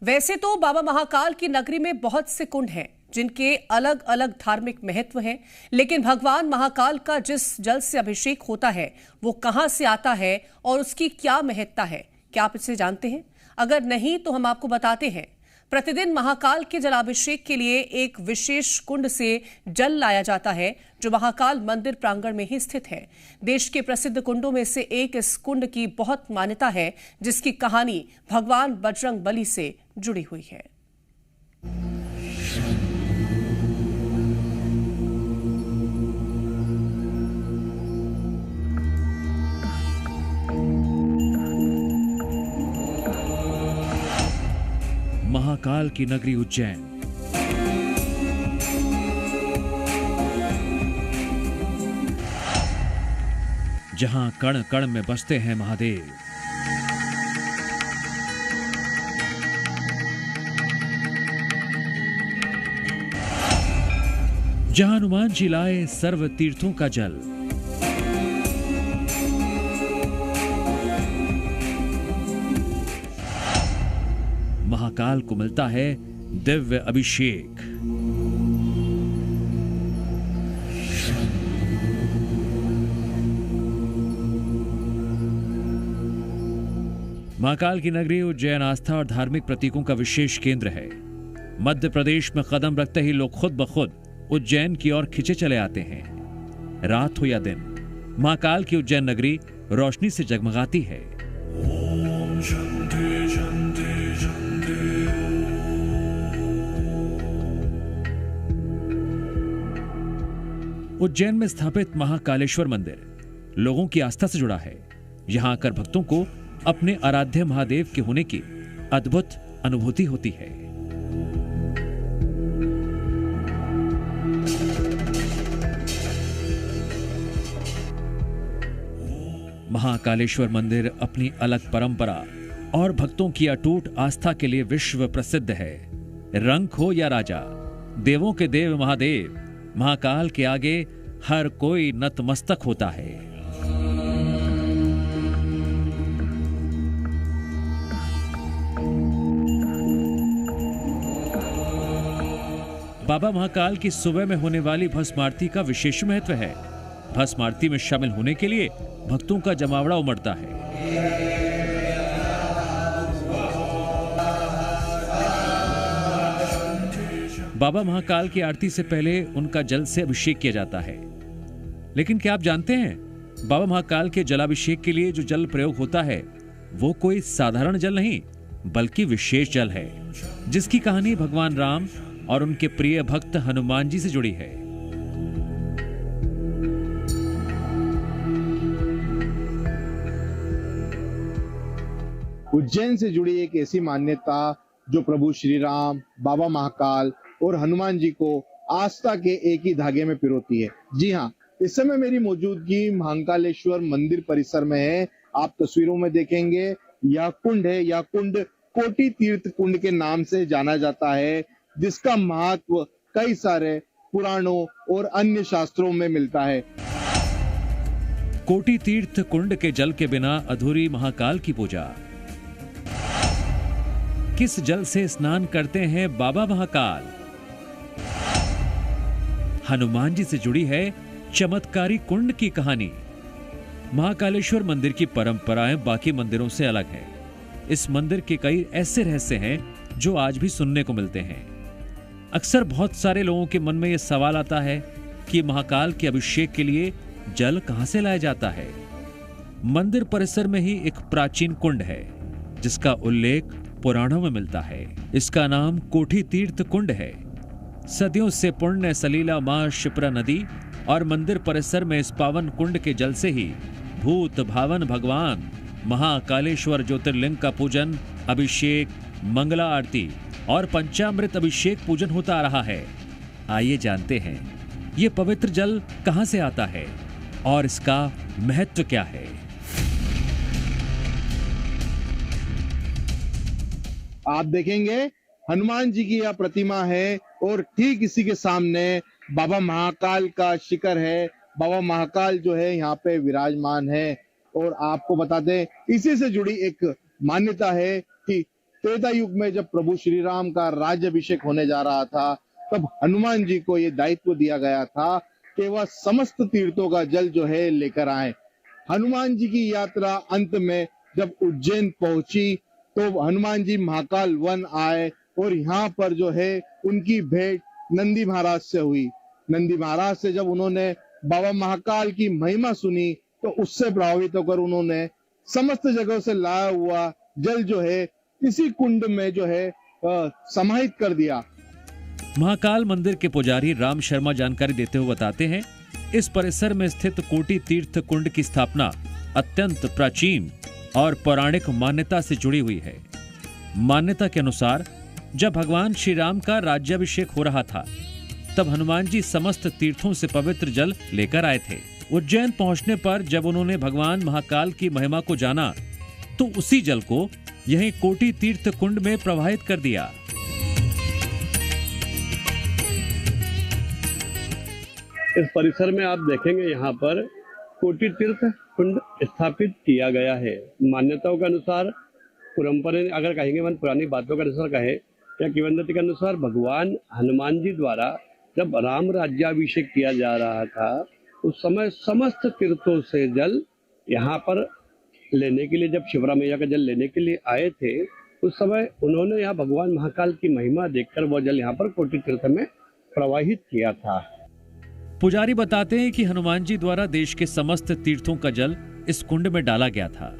वैसे तो बाबा महाकाल की नगरी में बहुत से कुंड हैं जिनके अलग अलग धार्मिक महत्व हैं, लेकिन भगवान महाकाल का जिस जल से अभिषेक होता है वो कहां से आता है और उसकी क्या महत्ता है, क्या आप इसे जानते हैं? अगर नहीं तो हम आपको बताते हैं। प्रतिदिन महाकाल के जलाभिषेक के लिए एक विशेष कुंड से जल लाया जाता है जो महाकाल मंदिर प्रांगण में ही स्थित है। देश के प्रसिद्ध कुंडों में से एक इस कुंड की बहुत मान्यता है, जिसकी कहानी भगवान बजरंग बली से जुड़ी हुई है। महाकाल की नगरी उज्जैन। जहां कण कण में बसते हैं महादेव। जहां हनुमान जी लाए सर्व तीर्थों का जल। महाकाल को मिलता है दिव्य अभिषेक। महाकाल की नगरी उज्जैन आस्था और धार्मिक प्रतीकों का विशेष केंद्र है। मध्य प्रदेश में कदम रखते ही लोग खुद ब खुद उज्जैन की ओर खिंचे चले आते हैं। रात हो या दिन, महाकाल की उज्जैन नगरी रोशनी से जगमगाती है। उज्जैन में स्थापित महाकालेश्वर मंदिर लोगों की आस्था से जुड़ा है। यहां आकर भक्तों को अपने आराध्य महादेव के होने की अद्भुत अनुभूति होती है। महाकालेश्वर मंदिर अपनी अलग परंपरा और भक्तों की अटूट आस्था के लिए विश्व प्रसिद्ध है। रंक हो या राजा, देवों के देव महादेव महाकाल के आगे हर कोई नतमस्तक होता है। बाबा महाकाल की सुबह में होने वाली भस्म आरती का विशेष महत्व है। भस्म आरती में शामिल होने के लिए भक्तों का जमावड़ा उमड़ता है। बाबा महाकाल की आरती से पहले उनका जल से अभिषेक किया जाता है। लेकिन क्या आप जानते हैं, बाबा महाकाल के जलाभिषेक के लिए जो जल प्रयोग होता है वो कोई साधारण जल नहीं बल्कि विशेष जल है, जिसकी कहानी भगवान राम और उनके प्रिय भक्त हनुमान जी से जुड़ी है। उज्जैन से जुड़ी एक ऐसी मान्यता जो प्रभु श्री राम, बाबा महाकाल और हनुमान जी को आस्था के एक ही धागे में पिरोती है। जी हाँ, इस समय मेरी मौजूदगी महाकालेश्वर मंदिर परिसर में है। आप तस्वीरों में देखेंगे यह कुंड है। यह कुंड कोटि तीर्थ कुंड के नाम से जाना जाता है, जिसका महत्व कई सारे पुराणों और अन्य शास्त्रों में मिलता है। कोटि तीर्थ कुंड के जल के बिना अधूरी महाकाल की पूजा। किस जल से स्नान करते हैं बाबा महाकाल? हनुमान जी से जुड़ी है चमत्कारी कुंड की कहानी। महाकालेश्वर मंदिर की परंपराएं बाकी मंदिरों से अलग है। इस मंदिर के कई ऐसे रहस्य हैं जो आज भी सुनने को मिलते हैं। अक्सर बहुत सारे लोगों के मन में यह सवाल आता है कि महाकाल के अभिषेक के लिए जल कहां से लाया जाता है। मंदिर परिसर में ही एक प्राचीन कुंड है जिसका उल्लेख पुराणों में मिलता है। इसका नाम कोटि तीर्थ कुंड है। सदियों से पुण्य सलीला मां शिप्रा नदी और मंदिर परिसर में इस पावन कुंड के जल से ही भूत भावन भगवान महाकालेश्वर ज्योतिर्लिंग का पूजन, अभिषेक, मंगला आरती और पंचामृत अभिषेक पूजन होता आ रहा है। आइए जानते हैं ये पवित्र जल कहां से आता है और इसका महत्व क्या है। आप देखेंगे हनुमान जी की यह प्रतिमा है और ठीक इसी के सामने बाबा महाकाल का शिखर है। बाबा महाकाल जो है यहाँ पे विराजमान है। और आपको बता दें, इसी से जुड़ी एक मान्यता है कि त्रेता युग में जब प्रभु श्री राम का राज्याभिषेक होने जा रहा था, तब हनुमान जी को ये दायित्व दिया गया था कि वह समस्त तीर्थों का जल जो है लेकर आए। हनुमान जी की यात्रा अंत में जब उज्जैन पहुंची तो हनुमान जी महाकाल वन आए और यहाँ पर जो है उनकी भेंट नंदी महाराज से हुई। नंदी महाराज से जब उन्होंने बाबा महाकाल की महिमा सुनी तो उससे प्रभावित होकर उन्होंने समस्त जगह से लाया हुआ जल जो है इसी कुंड में जो है समाहित कर दिया। महाकाल मंदिर के पुजारी राम शर्मा जानकारी देते हुए बताते हैं, इस परिसर में स्थित कोटि तीर्थ कुंड की स्थापना अत्यंत प्राचीन और पौराणिक मान्यता से जुड़ी हुई है। मान्यता के अनुसार जब भगवान श्री राम का राज्याभिषेक हो रहा था, तब हनुमान जी समस्त तीर्थों से पवित्र जल लेकर आए थे। उज्जैन पहुंचने पर जब उन्होंने भगवान महाकाल की महिमा को जाना तो उसी जल को यहीं कोटि तीर्थ कुंड में प्रवाहित कर दिया। इस परिसर में आप देखेंगे यहाँ पर कोटि तीर्थ कुंड स्थापित किया गया है। मान्यताओं के अनुसार, परंपरा अगर कहेंगे मन पुरानी बातों के अनुसार कहे या किंवदंती के अनुसार, भगवान हनुमान जी द्वारा जब राम राज्याभिषेक किया जा रहा था उस समय समस्त तीर्थों से जल यहाँ पर लेने के लिए, जब शिवरा मैया का जल लेने के लिए आए थे, उस समय उन्होंने यहाँ भगवान महाकाल की महिमा देखकर वह जल यहाँ पर कोटि तीर्थ में प्रवाहित किया था। पुजारी बताते हैं कि हनुमान जी द्वारा देश के समस्त तीर्थों का जल इस कुंड में डाला गया था।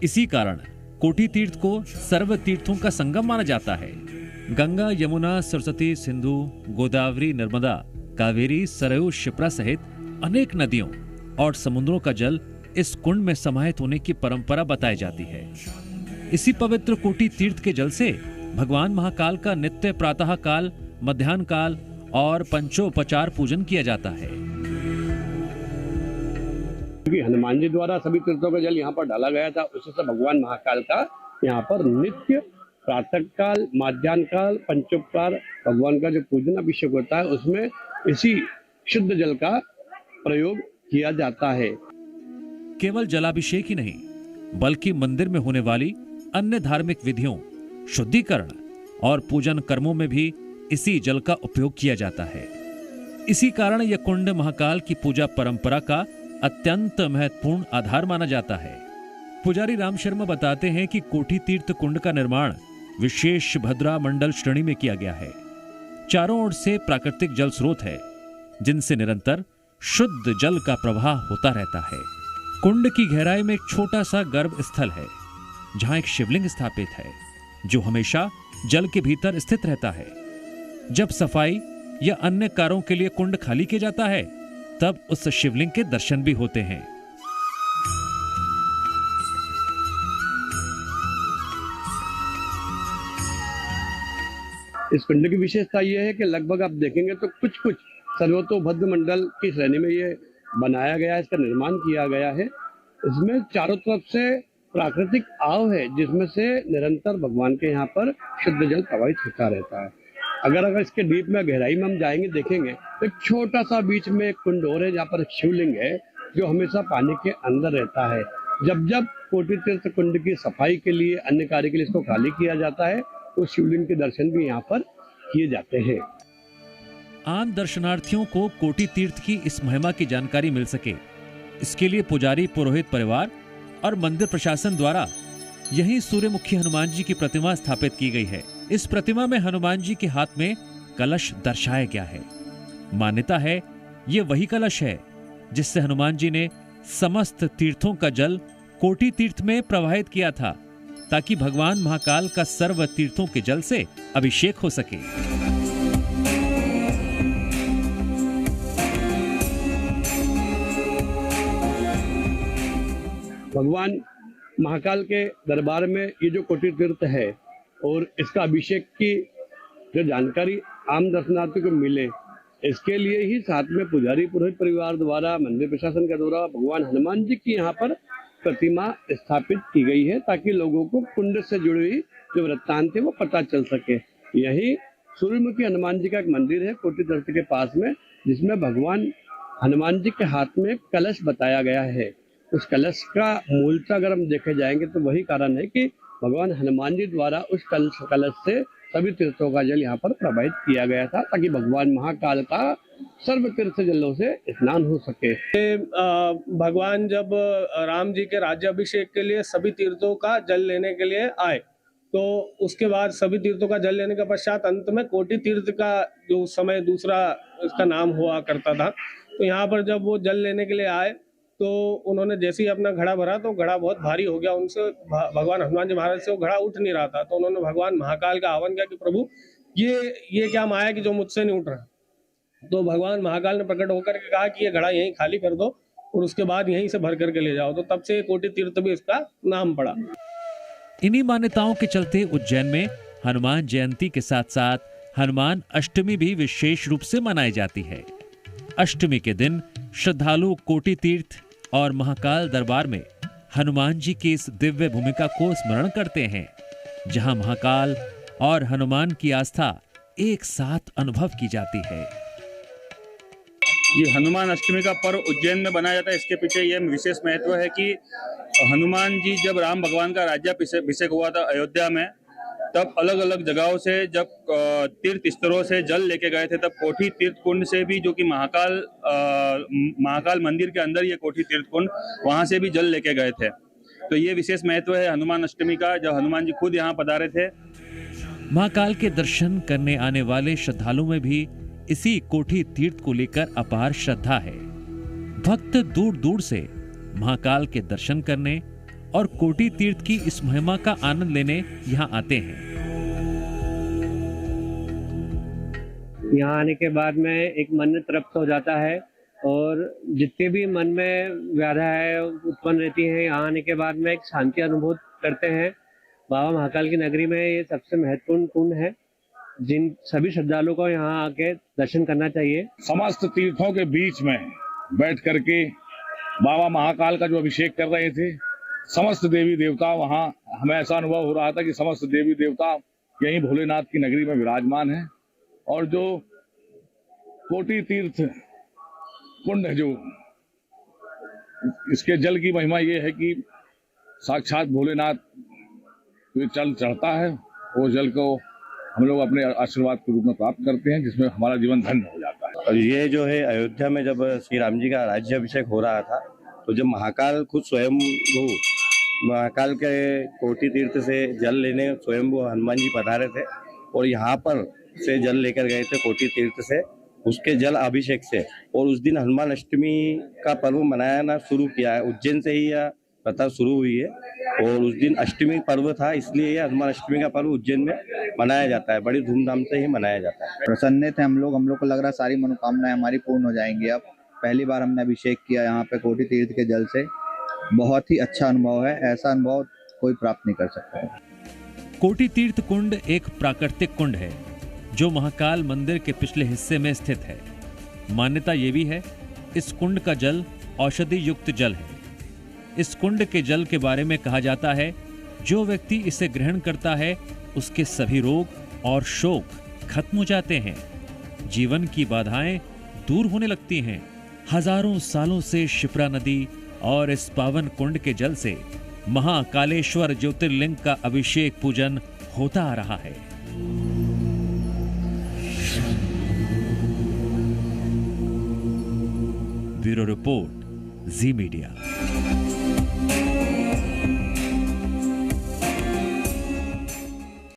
इसी कारण कोटि तीर्थ को सर्व तीर्थों का संगम माना जाता है। गंगा, यमुना, सरस्वती, सिंधु, गोदावरी, नर्मदा, कावेरी, सरयू, शिप्रा सहित अनेक नदियों और समुद्रों का जल इस कुंड में समाहित होने की परंपरा बताई जाती है। इसी पवित्र कोटि तीर्थ के जल से भगवान महाकाल का नित्य प्रातः काल, मध्याह्न काल और पंचोपचार पूजन किया जाता है। क्योंकि हनुमान जी द्वारा सभी तीर्थों का जल यहाँ पर डाला गया था, उसी से भगवान महाकाल का यहाँ पर नित्य प्रातः काल, मध्याह्न काल, पंचोपचार भगवान का जो पूजन अभिषेक होता है उसमें इसी शुद्ध जल का प्रयोग किया जाता है। केवल जलाभिषेक ही नहीं, बल्कि मंदिर में होने वाली अन्य धार्मिक विधियों, शुद्धिकरण और पूजन कर्मों में भी इसी जल का उपयोग किया जाता है। इसी कारण यह कुंड महाकाल की पूजा परंपरा का अत्यंत महत्वपूर्ण आधार माना जाता है। पुजारी राम शर्मा बताते हैं कि कोटि तीर्थ कुंड का निर्माण विशेष भद्रा मंडल श्रेणी में किया गया है। चारों ओर से प्राकृतिक जल स्रोत है, जिनसे निरंतर शुद्ध जल का प्रवाह होता रहता है। कुंड की गहराई में एक छोटा सा गर्भ स्थल है, जहां एक शिवलिंग स्थापित है, जो हमेशा जल के भीतर स्थित रहता है। जब सफाई या अन्य कार्यों के लिए कुंड खाली किया जाता है, तब उस शिवलिंग के दर्शन भी होते हैं। इस कुंड की विशेषता यह है कि लगभग आप देखेंगे तो कुछ सर्वतोभद्र मंडल की श्रेणी में ये बनाया गया है, इसका निर्माण किया गया है। इसमें चारों तरफ से प्राकृतिक आव है, जिसमें से निरंतर भगवान के यहाँ पर शुद्ध जल प्रवाहित होता रहता है। अगर इसके डीप में गहराई में हम जाएंगे, देखेंगे तो एक छोटा सा बीच में एक कुंड और है, जहाँ पर एक शिवलिंग है जो हमेशा पानी के अंदर रहता है। जब कोटि तीर्थ कुंड की सफाई के लिए, अन्य कार्य के लिए इसको खाली किया जाता है, तो शिवलिंग के दर्शन भी यहाँ पर किए जाते हैं। आम दर्शनार्थियों को कोटि तीर्थ की इस महिमा की जानकारी मिल सके, इसके लिए पुजारी, पुरोहित परिवार और मंदिर प्रशासन द्वारा यहीं सूर्यमुखी हनुमान जी की प्रतिमा स्थापित की गई है। इस प्रतिमा में हनुमान जी के हाथ में कलश दर्शाया गया है। मान्यता है ये वही कलश है जिससे हनुमान जी ने समस्त तीर्थों का जल कोटि तीर्थ में प्रवाहित किया था, ताकि भगवान महाकाल का सर्व तीर्थों के जल से अभिषेक हो सके। भगवान महाकाल के दरबार में ये जो कोटि तीर्थ है और इसका अभिषेक की जो जानकारी आम दर्शनार्थियों को मिले, इसके लिए ही साथ में पुजारी, पुरोहित परिवार द्वारा, मंदिर प्रशासन के द्वारा भगवान हनुमान जी की यहाँ पर प्रतिमा स्थापित की गई है, ताकि लोगों को कुंड से जुड़ी हुई जो वृत्तांत है वो पता चल सके। यही सूर्यमुखी हनुमान जी का एक मंदिर है कोटि तीर्थ के पास में, जिसमें भगवान हनुमान जी के हाथ में कलश बताया गया है। उस कलश का मूलता अगर हम देखे जाएंगे तो वही कारण है कि भगवान हनुमान जी द्वारा उस कलश से सभी तीर्थों का जल यहाँ पर प्रवाहित किया गया था, ताकि भगवान महाकाल का सर्व तीर्थ जलों से स्नान हो सके। भगवान जब राम जी के राज्याभिषेक के लिए सभी तीर्थों का जल लेने के लिए आए, तो उसके बाद सभी तीर्थों का जल लेने के पश्चात अंत में कोटि तीर्थ का जो उस समय दूसरा इसका नाम हुआ करता था, तो यहाँ पर जब वो जल लेने के लिए आए तो उन्होंने जैसे ही अपना घड़ा भरा तो घड़ा बहुत भारी हो गया, उनसे भगवान हनुमान जी महाराज से वो घड़ा उठ नहीं रहा था। तो उन्होंने भगवान महाकाल का आह्वान किया कि प्रभु ये क्या माया कि जो मुझसे नहीं उठ रहा। तो भगवान महाकाल ने प्रकट होकर के कहा कि ये घड़ा यहीं खाली कर दो और उसके बाद यहीं से भर करके ले जाओ। तो तब से कोटि तीर्थ भी इसका नाम पड़ा। इन्हीं मान्यताओं के चलते उज्जैन में हनुमान जयंती के साथ साथ हनुमान अष्टमी भी विशेष रूप से मनाई जाती है। अष्टमी के दिन श्रद्धालु कोटि तीर्थ और महाकाल दरबार में हनुमान जी की इस दिव्य भूमिका को स्मरण करते हैं, जहां महाकाल और हनुमान की आस्था एक साथ अनुभव की जाती है। ये हनुमान अष्टमी का पर्व उज्जैन में बनाया जाता है। इसके पीछे यह विशेष महत्व है कि हनुमान जी जब राम भगवान का राज्याभिषेक हुआ था अयोध्या में, तब अलग अलग जगहों से जब तीर्थ स्थलों से जल लेके गए थे, तब कोठी तीर्थ कुंड से भी, जो कि महाकाल मंदिर के अंदर ये कोठी तीर्थ कुंड, वहां से भी जल लेके गए थे। तो ये विशेष महत्व है हनुमान अष्टमी का, जब हनुमान जी खुद यहाँ पधारे थे। महाकाल के दर्शन करने आने वाले श्रद्धालुओं में भी इसी कोठी तीर्थ को लेकर अपार श्रद्धा है। भक्त दूर दूर से महाकाल के दर्शन करने और कोटि तीर्थ की इस महिमा का आनंद लेने यहाँ आते हैं। यहाँ आने के बाद में एक मन तृप्त हो जाता है और जितने भी मन में व्याधाएं उत्पन्न रहती हैं, यहाँ आने के बाद में एक शांति अनुभव करते हैं। बाबा महाकाल की नगरी में ये सबसे महत्वपूर्ण कुंड है, जिन सभी श्रद्धालुओं को यहाँ आके दर्शन करना चाहिए। समस्त तीर्थों के बीच में बैठ करके बाबा महाकाल का जो अभिषेक कर रहे थे, समस्त देवी देवता, वहाँ हमें ऐसा अनुभव हो रहा था कि समस्त देवी देवता यहीं भोलेनाथ की नगरी में विराजमान हैं। और जो कोटि तीर्थ कुंड है, जो इसके जल की महिमा ये है कि साक्षात भोलेनाथ जल चढ़ता है, वो जल को हम लोग अपने आशीर्वाद के रूप में प्राप्त करते हैं, जिसमें हमारा जीवन धन्य हो जाता है। और ये जो है अयोध्या में जब श्री राम जी का राज्याभिषेक हो रहा था, तो जब महाकाल खुद स्वयं महाकाल के कोटि तीर्थ से जल लेने स्वयं हनुमान जी पधारे थे और यहाँ पर से जल लेकर गए थे कोटि तीर्थ से, उसके जल अभिषेक से। और उस दिन हनुमान अष्टमी का पर्व मनाना शुरू किया है, उज्जैन से ही यह प्रथा शुरू हुई है। और उस दिन अष्टमी पर्व था, इसलिए यह हनुमान अष्टमी का पर्व उज्जैन में मनाया जाता है, बड़ी धूमधाम से ही मनाया जाता है। प्रसन्न थे हम लोग को लग रहा सारी मनोकामनाएं हमारी पूर्ण हो जाएंगी। अब पहली बार हमने अभिषेक किया यहाँ पे कोटि तीर्थ के जल से, बहुत ही अच्छा अनुभव है, ऐसा अनुभव कोई प्राप्त नहीं कर सकता है। कोटि तीर्थ कुंड एक प्राकृतिक कुंड है जो महाकाल मंदिर के पिछले हिस्से में स्थित है। मान्यता ये भी है इस कुंड का जल औषधि युक्त जल है। इस कुंड के जल के बारे में कहा जाता है, जो व्यक्ति इसे ग्रहण करता है उसके सभी रोग और शोक खत्म हो जाते हैं, जीवन की बाधाएं दूर होने लगती हैं। हजारों सालों से शिप्रा नदी और इस पावन कुंड के जल से महाकालेश्वर ज्योतिर्लिंग का अभिषेक पूजन होता आ रहा है। ब्यूरो रिपोर्ट, जी मीडिया।